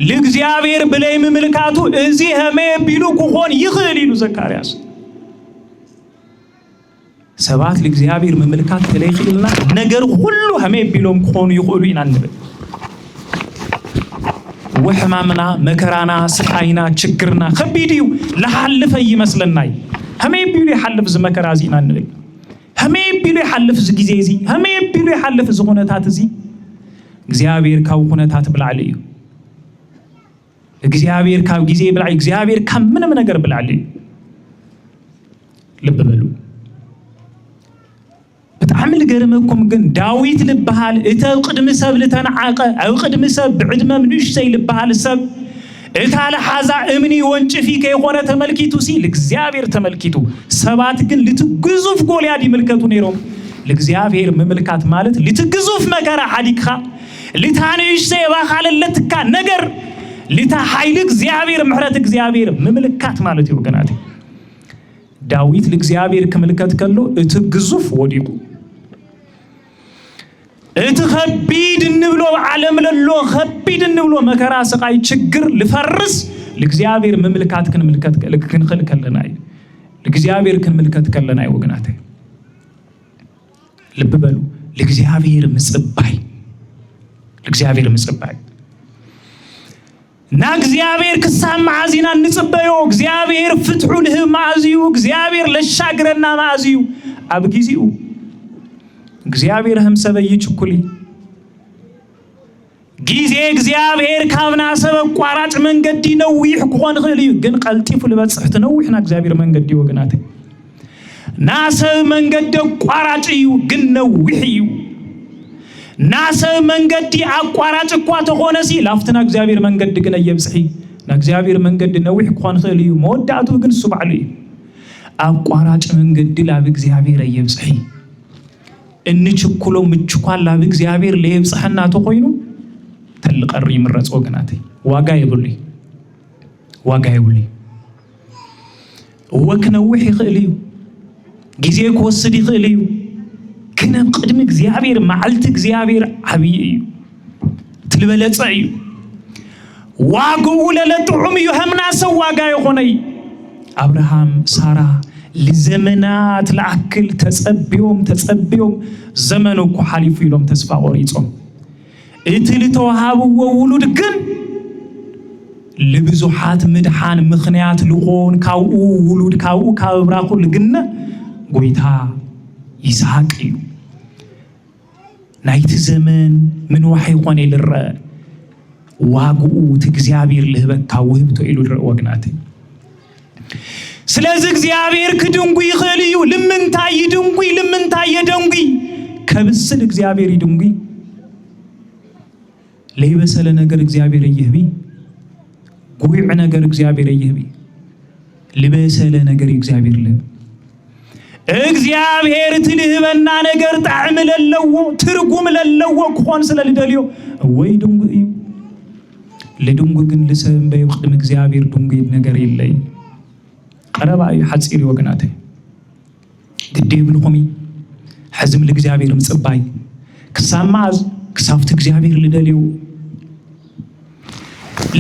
ለእግዚአብሔር ብለይ መምልካቱ እዚህ ህሜ ቢሉ ኩሆን ይኽሊሉ ዘካርያስ ሰባት ለእግዚአብሔር መምልካት ተለይኽልና ነገር ሁሉ ህሜ ቢሎም ኩሆኑ ይኽሉ ይናንበ ወህማምና መከራና ስቃይና ችግርና ከቢዲው ለሐልፈ ይመስለናይ ህሜ ቢሉ ይሐልፍ ዘመከራ ዚና እንበል ህሜ ቢሉ ይሐልፍ ዝጊዜ ዚ ህሜ ቢሉ ይሐልፍ ዝኹነታት ዚ እግዚአብሔር ካው ኹነታት ብላዕልዩ እግዚአብሔር ካው ጊዜ ብላዕ እግዚአብሔር ከምንም ነገር ብላዕልዩ ልብ በሉ በጣም ልገርመኩም ግን ዳዊት ልበሃል እተ ቅድም ሰብ ለተንዓቀ አው ቅድም ሰብ ብዕድመ ምንሽ ሰይ ልበሃል ሰብ እታለ ሐዛ እምኒ ወንጭፊ ከሆነ ተመልኪቱ ሲል እግዚአብሔር ተመልኪቱ ሰባት ግን ልትግዙፍ ጎልያድ ይመልከቱ ነይሮም ለእግዚአብሔር መመልካት ማለት ልትግዙፍ መከራ ሐዲካ ልታንሽ ሰይ ባኻለለትካ ነገር ልታ ኃይል እግዚአብሔር ምሕረት እግዚአብሔር መመልካት ማለት ይወገናት ዳዊት ለእግዚአብሔር ከመልከት ከሎ እትግዙፍ ወዲቁ እትኸቢድ እንብሎ ዓለም ለሎ ኸቢድ እንብሎ መከራ ስቃይ ችግር ልፈርስ ለእግዚአብሔር መመልካት ከመልከት ለክንخل ከለናይ ለእግዚአብሔር ከመልከት ከለናይ ወገናት ልብ በሉ ለእግዚአብሔር ምጽባይ ለእግዚአብሔር ምጽባይ ና እግዚአብሔር ክሳም ማዚና ንጽበዮ እግዚአብሔር ፍትሑ ለህ ማዚዩ እግዚአብሔር ለሻግረና ማዚዩ አብጊዚኡ እግዚአብሔር ህምሰበይ ችኩሊ ጊዜ እግዚአብሔር ካብና ሰበብ ቋራጭ መንገድ ነው ይሕኮን ኸልዩ ግን ቀልጢፉ ለበጽሕት ነው ይሕና እግዚአብሔር መንገድ ይወግናት ናሰብ መንገድ ቋራጭ እዩ ግን ነው ይሕዩ ናሰብ መንገድ አቋራጭ እኳ ተሆነ ሲል አፍትና እግዚአብሔር መንገድ ግን የብጽሒ ና እግዚአብሔር መንገድ ነው ይሕኮን ኸልዩ መወዳቱ ግን ሱብዓሉ አቋራጭ መንገድ ላብ እግዚአብሔር የብጽሒ እንችኩሎ ምችኳላ በእግዚአብሔር ለይብጽሕና ተቆይኑ ተልቀሪ ምረጽ ወገናት ዋጋ ይብሉይ ወክነው ይኽልዩ ጊዜ ኮስዲ ይኽልዩ كنب قدم እግዚአብሔር ማዕልት እግዚአብሔር አብይ ትልበለጽ እዩ ዋጉው ለለጥዑም ይህምና ሰው ዋጋ ይሆነይ አብርሃም ሳራ ለዘመናት ለአክል ተጸብዮም ዘመኑ እኮ ሐሊፉ ይሎም ተስፋ ቆሪጾም እትል ተዋሃብዎ ውሉድ ግን ለብዙሃት ምድሃን ምኽንያት ልኾን ካው ውሉድ ካው ካብራኹ ለግነ ጎይታ ይስሐቅ እዩ ናይት ዘመን ምን ወሐይ ኾነ ይልረ ዋጉኡ ትግዚአብሔር ለህበካ ወህብቶ ኢሉ ድረ ወግናት ስለዚህ እግዚአብሔር ክድንጉ ይኽልዩ ለምንታይ ይድንጉ ለምንታይ የደንጉ ከብስል እግዚአብሔር ይድንጉ ለይበሰለ ነገር እግዚአብሔር ይህቢ ጉዕ ነገር እግዚአብሔር ይህቢ ለበሰለ ነገር እግዚአብሔር እግዚአብሔር ትልህበና ነገር ጣዕም ለለው ትርጉም ለለው ኮን ስለልደልዮ ወይ ድንጉ እዩ ለድንጉ ግን ለሰንበይ ቅድም እግዚአብሔር ድንጉ ነገር የለይ ቀረባይ ሐጽሪ ወገናቴ ግዴ ብልኹሚ ሕዝም ለእግዚአብሔር ምጽባይ ክሳማዝ ክሳፍት እግዚአብሔር ልደልዮ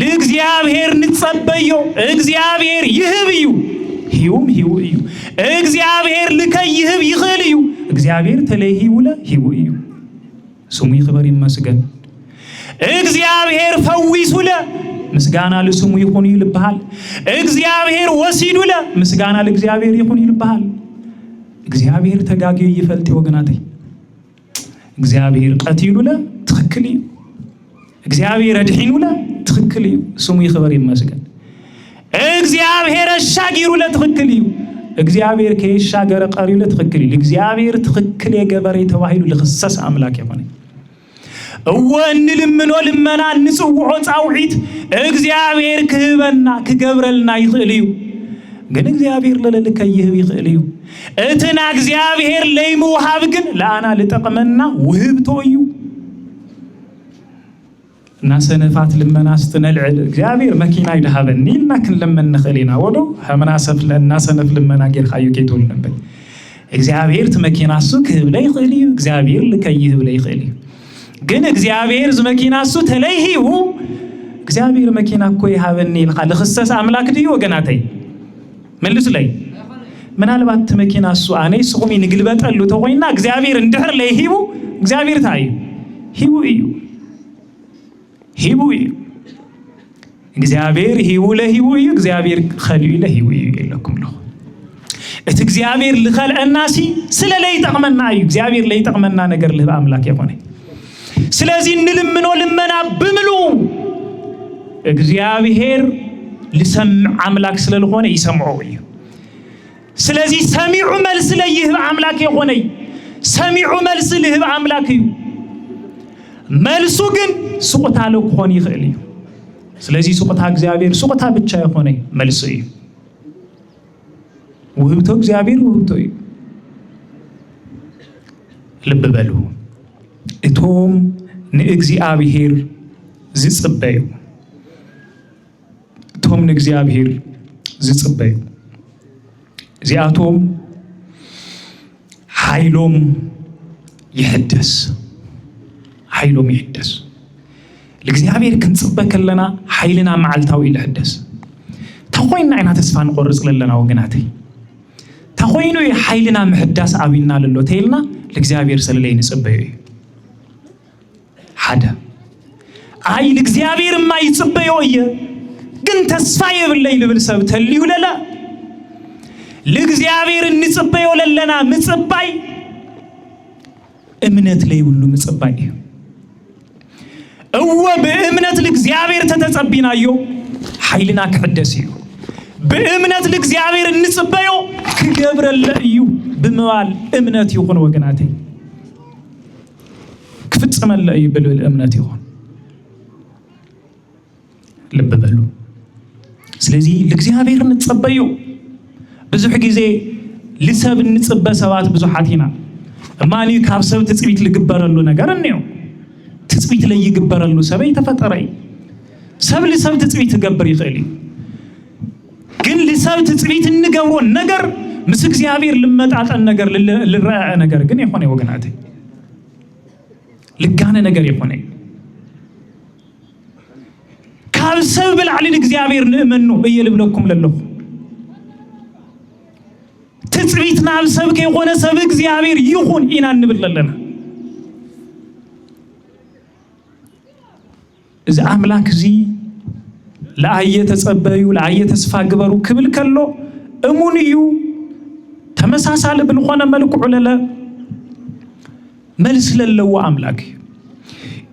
ለእግዚአብሔር ንጸበዮ እግዚአብሔር ይህብዩ ሂውም ሂው እዩ እግዚአብሔር ለከይህብ ይኽልዩ እግዚአብሔር ተለይሂውለ ሂው እዩ ስሙ ይኽበር ይመስገን እግዚአብሔር ፈዊሱለ ምስጋና ለስሙ ይሁን ይልብሃል እግዚአብሔር ወሲዱለ ምስጋና ለእግዚአብሔር ይሁን ይልብሃል እግዚአብሔር ተጋጊው ይፈልጥ ወገናቴ እግዚአብሔር ቀቲሉለ ትክክል እዩ እግዚአብሔር አድሒኑለ ትክክል እዩ ስሙ ይኽበር ይመስገን እግዚአብሔር ሻጊሩ ለትክክል እዩ እግዚአብሔር ከይሻገረ ቀሪው ለትክክል እዩ እግዚአብሔር ትክክል የገበረ ተዋሂሉ ለخصص አምላክ ይሆነ ወንልምኖ ልመና ንጽውዖ ጻውዒት እግዚአብሔር ክህበና ክገብረልና ይኽልዩ ግን እግዚአብሔር ለለልከ ይህብ ይኽልዩ እትና እግዚአብሔር ለይምውሃብ ግን ለአና ለጠቅመና ውህብቶ እዩ ናሰነፋት ልመና ስትነልዕል እግዚአብሔር መኪና ይደሃበኒ ኢልና ክንለመን ንኽእሊና ወዶ ህምናሰፍ ለናሰነፍ ልመና ጌርካዩ ኬቶል ነበር እግዚአብሔር ትመኪናሱ ክህብ ላይ ይኽልዩ እግዚአብሔር ለከይህብ ላይ ይኽልዩ ግን እግዚአብሔር ዝመኪናሱ ተለይሂው እግዚአብሔር መኪና እኮ ይሃበኒ ይልካል ለክሰስ አምላክ ድዩ ወገናተይ መልስ ላይ ምናልባት መኪና እሱ አኔ ሱቁሚ ንግልበጠሉ ተቆይና እግዚአብሔር እንድህር ላይ ሂቡ እግዚአብሔር ታይ ሂቡ እግዚአብሔር ሂቡ ለሂቡ እግዚአብሔር ኸልዩ ለሂቡ ይለኩም ነው እት እግዚአብሔር ለኸልአናሲ ስለላይ ተቀመና እግዚአብሔር ላይ ተቀመና ነገር ለባ አምላክ ይሆነ ስለዚህ እንልምኖ ልመና ብምሉ እግዚአብሔር لسمع أملاك سلالخوني يسمعوه سلازي سميع ملس ليه بأملاك يخوني سميع ملس ليه بأملاك ملسوجن سقطها لو خوني خليه سلازي سقطها جزابير سقطها بتشاي خوني ملسي وهبتوك جزابير وهبتوي لب بالو اتهم نأجزي أبيهير زي صبيو اتهم نأجزي أبيهير زي صبيو زي أتهم حيلهم يحدث حيلهم يحدث لأجزابير كنت صبك لنا حيلنا مع التاويل يحدث تخوينا عنا تسفان قرص لنا وجناتي تخوينو حيلنا محدث أبينا للو تيلنا لأجزابير سللين صبيه حدا أي لأجزابير ما يصبيه كن تسفاي بالليل بالسبت اللي ولا لا لأجزابير نصبيه ولا لنا مصباي إمنت لي ولو مصباي هو بإمنت لأجزابير تتصبينا يو حيلنا كحدسيو بإمنت لأجزابير نصبيه كجبر الليو بموال إمنت يكون وجناتي كفت سمال لأي بلو الإمنت يكون لب بلو سلازي لأجزابير نتصبيه بزح جزء لسه بنتصبى سوات بزحاتنا ماني كابسب تثبيت لجبر له نجارنيو تثبيت لي يجبر له سبي تفتري سب لسه تثبيت جبر يخلي كن لسه تثبيت النجارون نجار مسك زيابير لما تعال النجار للرأي نجار كن يخوني وجناتي لجانا نجار يخوني كابسب بالعلي زيابير نؤمنه أيه اللي بلوكم لله تثبيتنا بسبك يخون سبك زيابير يخون إنا نبل لنا إذا أملاك زي لا أيه تسبيو لا أيه تسفى قبرو كبل كله أمونيو تمساسا لبلخونا ملك عللا ملس للو أملاك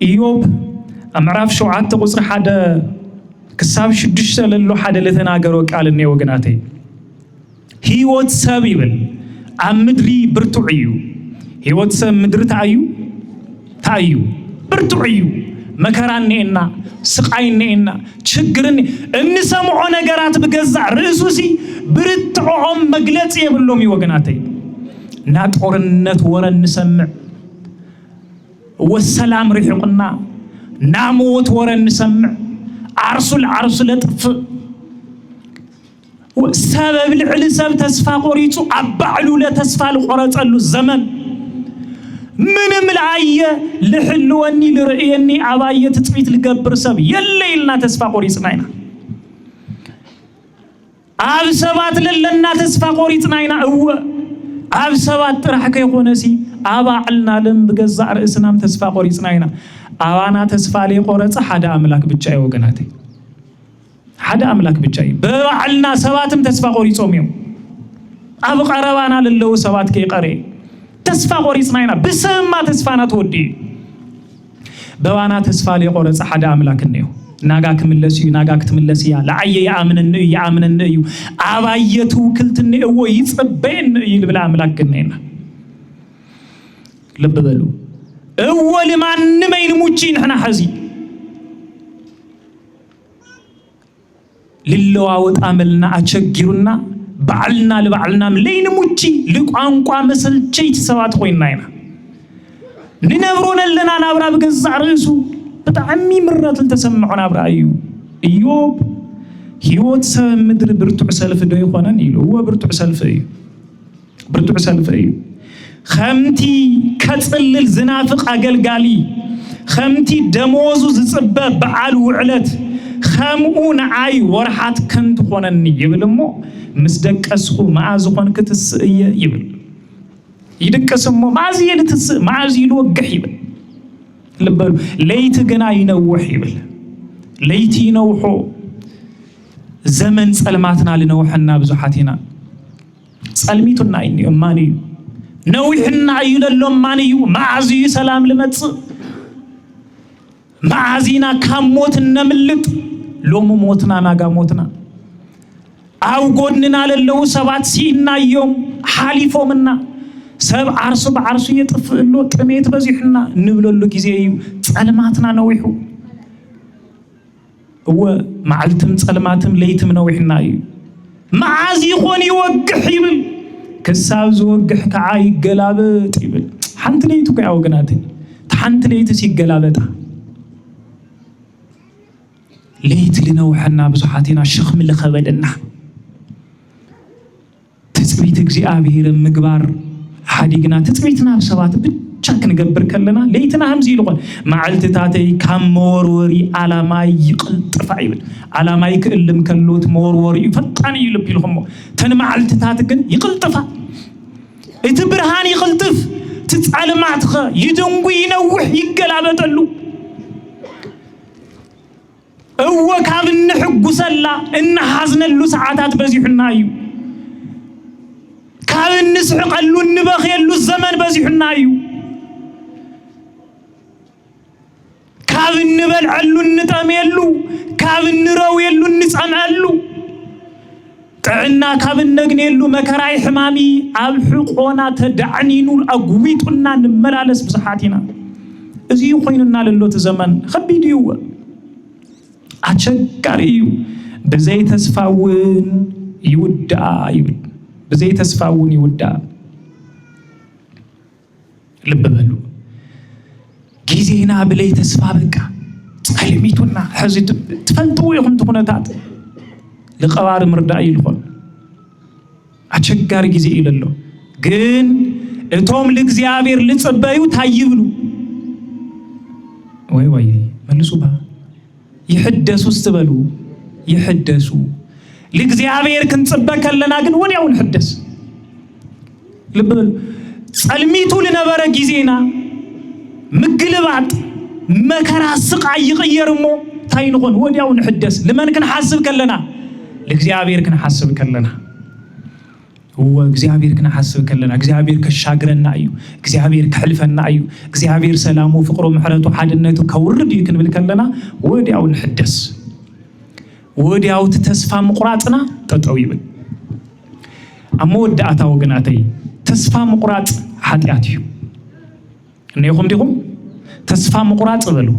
إيوب أمعرف شو عاد تقصر حدا كساب شدش للو حدا لتناقرو قال النيو قناتي هيوت سبيبل أمدري برتعيو هيوت سب مدر تعيو برتعيو مكراني إنا سقايني إنا تشجرني إني سمعنا جرات بجزع رئيسوسي برتعهم مجلتي يبلهم يوجناتي ناتورنت ورا نسمع والسلام ريحقنا ناموت ورا نسمع عرس لطف سبب العلساب تسفى قريتو أبعلو لا تسفى القرات له الزمن من العية لحلواني لرئيني عباية تثبيت القبر سب يليلنا تسفى قريتنا هنا أب سبات لنا تسفى قريتنا هنا هو أب سبات راح كيقونسي أبعلنا لم بجزع رئيسنا تسفى قريتنا هنا أوانا تسفى لي قرات حدا أملاك بتشاي وجناتي حدا أملاك بتشاي بعلنا سباتم تسفى قريتهم يوم أبو قربانا للو سبات كي قري تسفى قريتنا هنا بس ما تسفانا تودي بوانا تسفى لي قرات حدا أملاك النيو ناقاك من لسيا لعي يأمن النيو عبايتو كلت النيو ويصبين يلبلا أملاك النينا لب بلو أول ما نمين موتشين حنا حزي للواوت عملنا أشجرنا بعلنا لبعلنا ملين موتشي لقانقوا مثل شيء سوات خوينا هنا ننبرون لنا نبرا بجزع رئيسو بتعمي مرات التسمعنا نبرا أيوب هيوت سب مدر برتع سلف ده يخونن إلو هو برتع سلف خمتي كتل الزنافق أجل قالي خمتي دموزو زصبة بعال وعلت خمون عاي ورحات كنت خونني يبلمو مسدك أسخو معاز خون كتسئية يبل يدكسمو معاز يلتسئ معاز يلوقح يبل لبلو ليت قنا ينوح يبل ليت ينوحو زمن سلماتنا لنوحنا بزحاتنا سلميتنا إني أماني نوحنا يللو أماني معازي سلام لمتص معازينا كموت نملت لوم موتنا ناقا موتنا أو قدنا للو سبات سينا يوم حالفو منا سب عرصو بعرصو يطفلو تميت بزيحنا نبلو اللو كيزيو سلماتنا نوحو هو معلتم سلماتم ليتم نوحنا يو معازي خون يوقح يبل كساب زوقح كعاي قلابت يبل حانت ليتو كي أوقناتي تحانت ليتو سي قلابتا ليت لنوحنا بزحاتنا الشخم اللي خبلنا تثبيت እግዚአብሔር ምግባር ሐዲግና ተጽቢትና በሰባት ብቻ ከነገበር ከለና ለይትና ሀምዚ ይልቆን ማዓልትታተይ ካመወርወሪ አላማይ ይቅልጥፋ ይብል አላማይ ከልም ከሎት መወርወሪ ፈጣን ይልብ ይልቆም ተን ማዓልትታት ግን ይቅልጥፋ እቲ ብርሃን ይቅልጥፍ ትጻልማትኸ ይደንጉ ይነውህ ይገላበጠሉ እወ ካብ እንሕጉሰላ እንሐዝነሉ ሰዓታት በዚህና እዩ ካብ እንስሕቀሉ እንበኽየሉ ዘመን በዚህና እዩ ካብ እንበልዐሉ እንጠምየሉ ካብ እንረውየሉ እንጸምዐሉ ጥዕና ካብ እነግኔሉ መከራይ ሕማሚ ኣብ ሕቆና ተዳዕኒኑ ኣጉቢጡና እንመላለስ ብዙሓቲና እዚ ኮይንና ለሎት ዘመን ከቢድ እዩ አቸጋሪው በዘይ ተስፋውን ይውዳ ይብል በዘይ ተስፋውን ይውዳ ልበበሉ ጊዜና ብለይ ተስፋ በቃ ጸልሚቱና ሕዝት ትፈልጡ ይኹም ተኩነታት ለቀባር ምርዳ ይልቆን አቸጋሪ ጊዜ ይለሎ ግን እቶም ለእግዚአብሔር ልጽበዩ ታይብሉ ወይ መልሱባ يحدثوا استبلوا يحدثوا لإግዚአብሔር ክንጽበከለና ግን ወዲያው እንحدث ልበሉ ጸልሚቱ ለነበረ ጊዜና ምግልባት መከራ ስቃይ ይቀየርሞ ታይንቆን ወዲያው እንحدث ለማን ክንሐስብ ከለና ለእግዚአብሔር ክንሐስብ ከለና هو እግዚአብሔር ክንሐስብ ከለና እግዚአብሔር ከሻግረና እዩ እግዚአብሔር ከሕልፈና እዩ እግዚአብሔር ሰላሙ ፍቅሩ ምሕረቱ ሓድነቱ ከውርድ ይክንብል ከለና ወዲያው እንحدث ወዲያው ተስፋ መቁራጥና ተጠው ይብል አሞወዳታ ወገናተይ ተስፋ መቁራጥ ኃጢአት እዩ እነይኹም ዲኹም ተስፋ መቁራጥ በሉ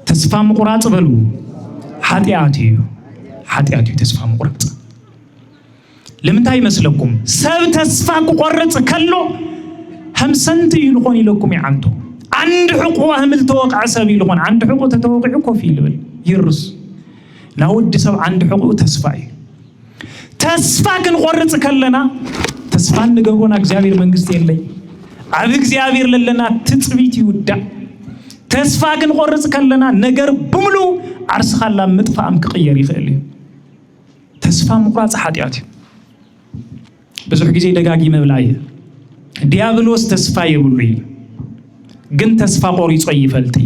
ተስፋ መቁራጥ በሉ ኃጢአት እዩ ተስፋ መቁራጥ لمنتاي مسلكم سب تسفا قرص كلو همسنت يلقون يلكم يعنتو عند حقوق همل توقع سب يلقون عند حقوق تتوقع كوفي لبل يرس ناود سب عند حقوق تسفا كنقرص كلنا تسفا نغبونا እግዚአብሔር መንግስት የለይ አብ እግዚአብሔር ለለና ትጽቢት ይውዳ تسفا كنقرص كلنا ነገር በሙሉ አርስኻላ ምጥፋም ከቀየር ይخيل تسفا مقراጽ ኃጢአት ብዙ ጊዜ ደጋጊ መብላይ ዲያብሎስ ተስፋ ይብሉይ ግን ተስፋ ቆሪጾ ይፈልጥ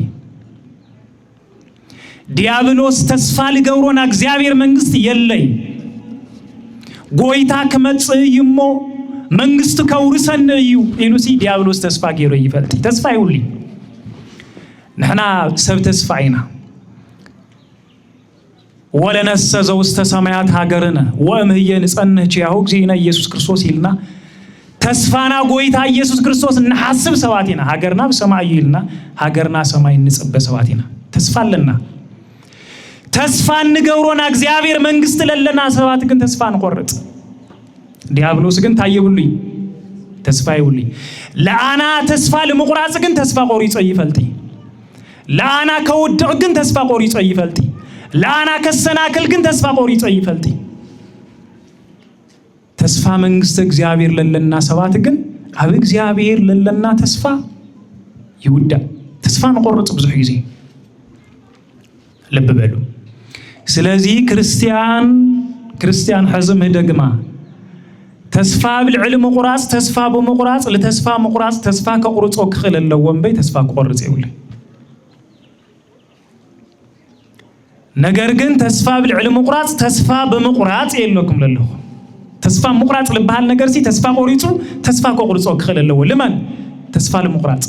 ዲያብሎስ ተስፋ ልገብሮና እግዚአብሔር መንግስት የለይ ጎይታ ከመጽ ይሞ መንግስት ከውርሰን እዩ ኢሉሲ ዲያብሎስ ተስፋ ገይሮ ይፈልጥ ተስፋ ይውሊ ነህና ሰብ ተስፋይና ولنس زوست سمايات هاجرنا وأمهي نسألنا شيء زينا يسوع كريستوس يلنا تسفانا قويتا يسوع كريستوس نحسب سواتنا هاجرنا بسماء يلنا هاجرنا سماء نسب بسواتنا تسفالنا تسفان نجورونا እግዚአብሔር መንግስት ለለና ሰባት ግን ተስፋን ቆርጥ ዲያብሎስ ግን ታየብሉኝ ተስፋ ይውልኝ ለአና ተስፋ ለመቁራጽ ግን ተስፋ ቆሪጾ ይፈልጥ ለአና ከወደቅ ግን ተስፋ ቆሪጾ ይፈልጥ ለአና ከሰናከል ግን ተስፋ ቆሪጾ ይፈልጥ ተስፋ መንግስት እግዚአብሔር ለለና ሰባት ግን አብ እግዚአብሔር ለለና ተስፋ ይውዳ ተስፋን ቆርጥ ብዙ ጊዜ ልብ በሉ ስለዚህ ክርስቲያን حزم هدقማ ተስፋ بالعلم قراص ተስፋ በመቁራጽ ለተስፋ መቁራጽ ተስፋ ከቁርጾ ክለለው ወንበይ ተስፋ ቆርጽ ይውል ነገር ግን ተስፋ بالعلم قراص ተስፋ በመቁራጽ የለኩም ለለው ተስፋ መቁራጽ ለባህል ነገር ሲ ተስፋ ቆሪጹ ተስፋ ከቁርጾ ክለለው ለማን ተስፋ ለመቁራጽ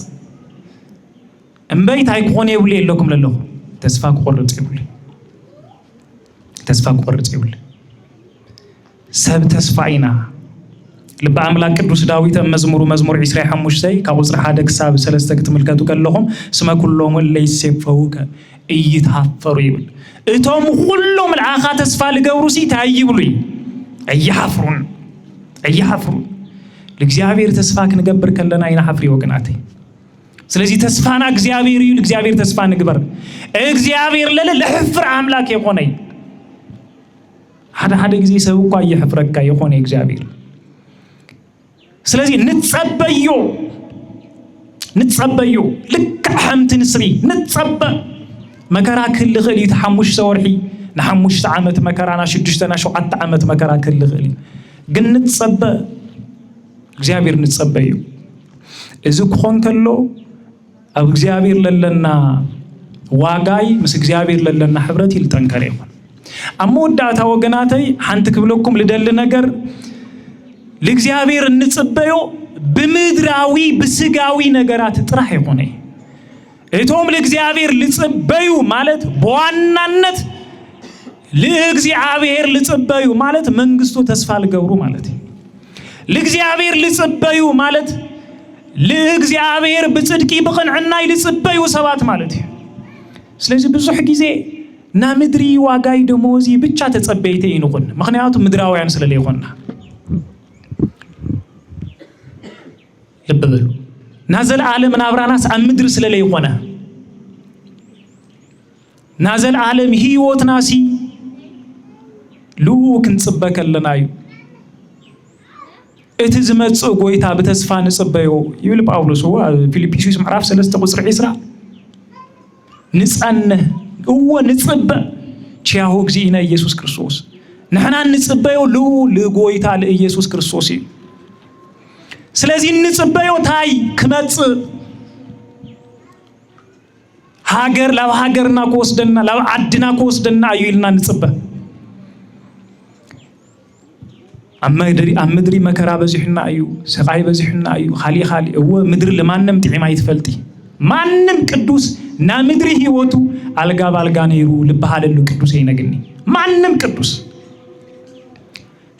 እንበይ ታይኮን ይውል የለኩም ለለው ተስፋ ቆርጽ ይውል ተስፋ ቆርጽ ይውል ሰብ ተስፋይና ልብ አምላክ ቅዱስ ዳዊት መዝሙር 25 ሳይ ከቁጥር 1 ክሳብ 3 ክትምልከቱ ከለኹም ስመ ኩሎም ለይሰፈውከ እይታፈሩ ይብል እቶም ሁሉም ለአኻ ተስፋ ለገብሩ ሲ ታይብሉይ እያፍሩን ለእግዚአብሔር ተስፋ ክንገብር ከለና አይና ሐፍሪ ወገናቴ ስለዚህ ተስፋና እግዚአብሔር ይል እግዚአብሔር ተስፋ ንግበር እግዚአብሔር ለሕፍር አምላክ የሆነይ ሓደ ጊዜ ሰው እንኳ ይሕፍረካ የሆነ እግዚአብሔር ስለዚህ ንጸበዮ ልክ ሐምትን ስሪ ንጸበ መከራ ክል ኸሊ ተሐሙሽ ሰወርሒ ነሐሙሽ ዓመት መከራና 6 እና 7 ዓመት መከራ ክል ኸሊ ግን ንጸበ እግዚአብሔር ንጸበዮ እዚ ኮን ከሎ ኣብ እግዚአብሔር ለለና ዋጋይ ምስ እግዚአብሔር ለለና ሕብረት ይልጠንከር ይሆን አሞዳታ ወገናተይ አንተ ክብለኩም ልደል ነገር ለእግዚአብሔር እንጽበዮ በምድራዊ በስጋዊ ነገራት ጥራህ ይሆነ እቶም ለእግዚአብሔር ልጽበዩ ማለት በዋናነት ለእግዚአብሔር ልጽበዩ ማለት መንግስቱ ተስፋ ለገብሩ ማለት ለእግዚአብሔር ልጽበዩ ማለት ለእግዚአብሔር በጽድቂ በቅንዕና ልጽበዩ ሰባት ማለት ስለዚህ ብዙ ጊዜ ና ምድሪ ዋጋይ ደሞዚ ብቻ ተጸበይተ ይንቁን ምክንያቱ ምድራውያን ስለለይሆንና ልብበሉ ናዘል ዓለም ናብራናስ አምድር ስለለይሆነ ናዘል ዓለም ህይወትናሲ ሉክ እንጽበከለናዩ እትዝመጽ ጎይታ በተስፋ ንጽበዮ ይብል ጳውሎስ ፊልጵስዩስ ምዕራፍ 3 ቁጥር 10 ንጻነ ንጽበ ቺያሁ እግዚእነ ኢየሱስ ክርስቶስ ነህና ንጽበዮ ለጎይታ ለኢየሱስ ክርስቶስ ስለዚህ ንጽበዮ ታይ ክመጽ ሀገር ለሀገርና ኮስደና ለአድና ኮስደና ይልና ንጽበ አመድሪ መከራ በዚህና እዩ ሰቃይ በዚህና እዩ ኻሊ ምድር ለማንም ጥዒማ ይትፈልጢ ማንም ቅዱስ ና ምድሪ ህይወቱ አልጋ ባልጋ ነይሩ ልባሃለሉ ቅዱስ ይነግኒ ማንም ቅዱስ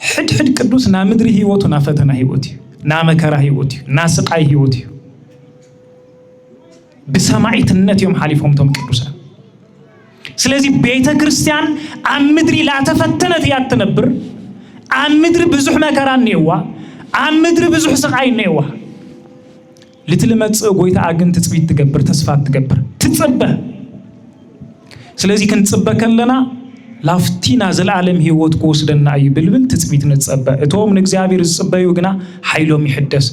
ሕድ ቅዱስ ና ምድሪ ህይወቱ ና ፈተና ህይወቱ ና መከራ ህይወቱ ና ስቃይ ህይወቱ በሰማዕትነት يوم حليفهم ተም ቅዱሳን ስለዚህ ቤተ ክርስቲያን አምድሪ ላተፈተነት ያተነብር አምድሪ ብዙ መከራ ነይዋ አምድሪ ብዙ ስቃይ ነይዋ ልትልመጽ ጎይታ አግን ትጽቢት ትገብር ተስፋ ትገብር ትጽበ ስለዚህ ክንጽበከለና ላፍቲና ዘላለም ህይወት ኮስደና ይብልብል ትጽቢት ንጽበ እቶም ንእግዚአብሔር ዝጽበዩ ግና ኃይሎም ይሕደስ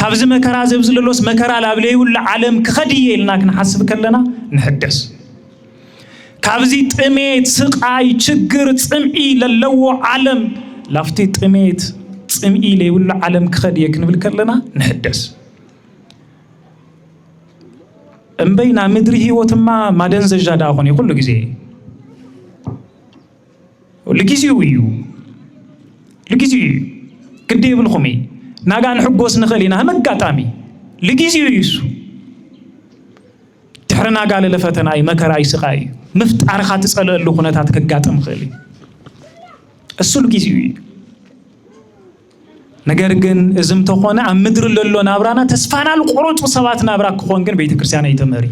ካብዝ መከራ ዘብዝለሎስ መከራ ላብለዩ ለዓለም ከኸዲየልና ክንሐስብ ከለና ንሕደስ ካብዚ ጥሜት ስቃይ ችግር ጽምኢ ለለዎ ዓለም ላፍቲ ጥሜት ጽምኢ ለይውል ዓለም ከኸዲየ ክንብል ከለና ንሕደስ እምበይና ምድሪ ህይወትማ ማደንዘዣ ዳሆነ ሁሉ ጊዜ ለጊዜው እዩ ግዴ ብልኹም ናጋን ሕጎስ ንኸሊና መጋጣሚ ለጊዜው ይሱ ድሕረና ጋለ ለፈተና መከራ ይስቃይ ምፍጣርኻ ትጸለሉ ኩነታት ከጋጥም ኸሊ እሱ ለጊዜው ነገር ግን እዝም ተኾነ አምድር ለሎ ናብራና ተስፋና ለቆሮጡ ሰባት ናብራ ከሆን ግን ቤተክርስቲያን አይተመሪ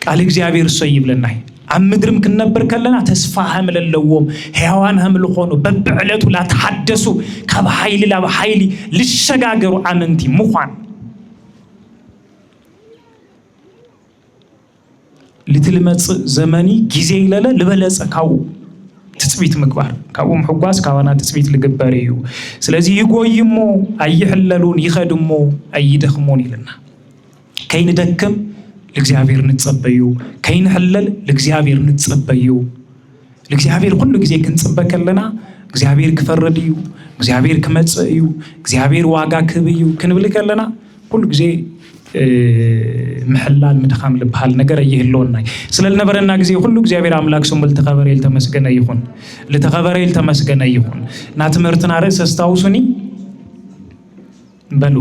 ቃል እግዚአብሔር ሰይ ይብለናይ አምድርም ከነበር ከለና ተስፋ ሐምለለዎም ሕያዋን ሐምል ሆኖ በብዕለቱ ላ ተሐደሱ ከበኃይል ለበኃይል ልሸጋገሩ አመንቲ ሙኻን ልትልመጽ ዘመኒ ጊዜ ይለለ ልበለጸካው ትጽቢት ምግባር ካቡም ሕጓስ ካዋና ትጽቢት ልግበርዩ ስለዚህ ይጎይሞ አይሕለሉን ይኸድሞ አይደኽሞን ይልና ከይንደክም لإግዚአብሔር ንጸበዩ ከይንሕለል ለእግዚአብሔር ንጸበዩ ለእግዚአብሔር ሁሉ ጊዜ ክንጽበ ከለና እግዚአብሔር ክፈርድ እዩ እግዚአብሔር ክመጽእ እዩ እግዚአብሔር ዋጋ ክህብ እዩ ክንብል ከለና ሁሉ ጊዜ محلال مدخام لبحال نجار يهلون ناي سلال نبرنا جزي كله እግዚአብሔር አምላክ ስሙ ለተከበረ ይልተመስገነ ይሁን ለተከበረ ይልተመስገነ ይሁን ናትምርትና ርዕስ አስታውሱኒ በሉ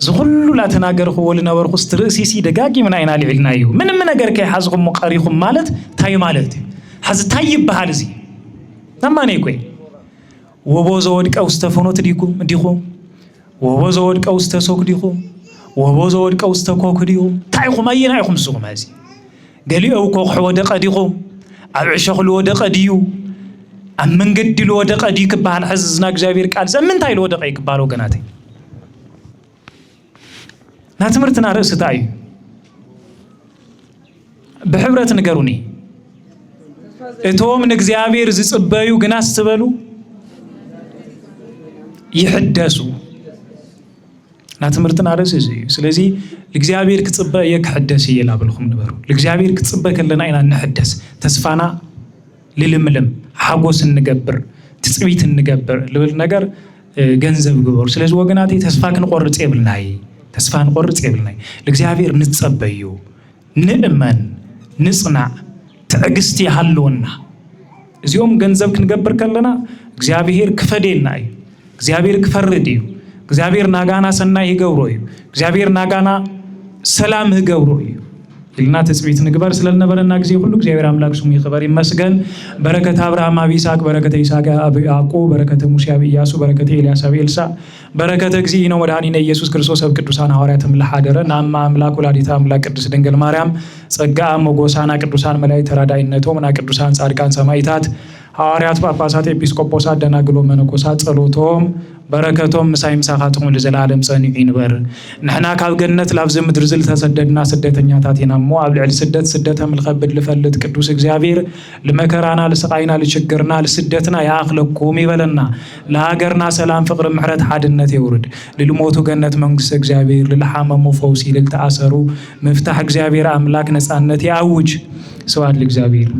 ዝሁሉ ላተናገርኹ ወልነበርኹ ስትርእሲሲ ደጋጊ ምን አይና ልዕልናዩ ምንም ነገር ከይሓዝኹም ቀሪኹም ማለት ታይ ማለት ሓዝ ታይ ይበሃል እዚ ነማኔ ቆይ ወቦዘ ወድቀው ስተፈኖት ዲኹም ወቦዘ ወድቀው ስተሶክ ዲኹም ወቦዘ ወድቀው ስተኮክ ዲኹም ታይኹም አይና ይኹም ሱኹም እዚ ገሊው ኮኽ ወደቀ ዲኹም ኣብ ዕሸኽሉ ወደቀ ዲዩ ኣብ መንገዲ ወደቀ ዲ ክባሃል ሕዝዝና እግዚአብሔር ቃል ዘምንታይ ወደቀ ይክባል ወገናተይ ናትምርትና ርዕስ ታይ በህብረት ንገሩኒ እቶም ንእግዚአብሔር ዝጽበዩ ግና ስትበሉ ይሕደሱ ናትምርትና ርዕስ እዚ ስለዚህ ለእግዚአብሔር ክጽበ የክሕደስ ይላብልኩም ንበሩ ለእግዚአብሔር ክጽበ ከለና ኢና ንሕደስ ተስፋና ልልምልም ሓጎስ እንገብር ትጽቢት እንገብር ልብል ነገር ገንዘብ ግበሩ ስለዚህ ወገናቴ ተስፋ ክንቆርጽ ይብልናይ ተስፋ ንቆርጽ ይብልናይ ለእግዚአብሔር ንጸበዩ ንእመን ንጽናዕ ትዕግስቲ ይሃለውና እዚኦም ገንዘብ ክንገብር ከለና እግዚአብሔር ክፈደልና እዩ እግዚአብሔር ክፈርድ እዩ እግዚአብሔር ናጋና ሰናይ ይገብሮ እዩ እግዚአብሔር ናጋና ሰላም ይገብሮ እዩ ይልና ተጽቢት ንግበር ስለነበረና ጊዜ ሁሉ እግዚአብሔር አምላክ ስሙ ይክበር ይመስገን በረከተ አብርሃም አብ ይስሐቅ በረከተ ይስሐቅ አብ ያዕቆብ በረከተ ሙሴ አብ ኢያሱ በረከተ ኤልያስ አብ ኤልሳ በረከተ እግዚእነ ወመድኃኒነ ኢየሱስ ክርስቶስ አብ ቅዱሳን ሐዋርያት ምልሐደረ ናማ አምላክ ወላዲተ አምላክ ቅድስት ድንግል ማርያም ጸጋ ሞገሳና ቅዱሳን መላእክት ተራዳኢነቶም ና ቅዱሳን ጻድቃን ሰማዕታት ሐዋርያት ጳጳሳት ኤጲስቆጶሳት ደናግሎ መነኮሳት ጸሎቶም በረከቶም ምሳይ ምሳኻትኩም ለዘላለም ጸኒዑ ይንበር ንሕና ካብ ገነት ላብዚ ምድር ዝል ተሰደድና ስደተኛታት ኢናሞ ኣብ ልዕሊ ስደት ምልኸብድ ልፈልጥ ቅዱስ እግዚአብሔር ለመከራና ለስቃይና ለችግርና ለስደትና ያኽለኩም ይበለና ለሀገርና ሰላም ፍቅር ምሕረት ሓድነት ይውርድ ለልሞቱ ገነት መንግስት እግዚአብሔር ለልሓመሙ ፈውሲ ለልተአሰሩ መፍታሕ እግዚአብሔር አምላክ ነጻነት ያውጅ ስብሐት ለእግዚአብሔር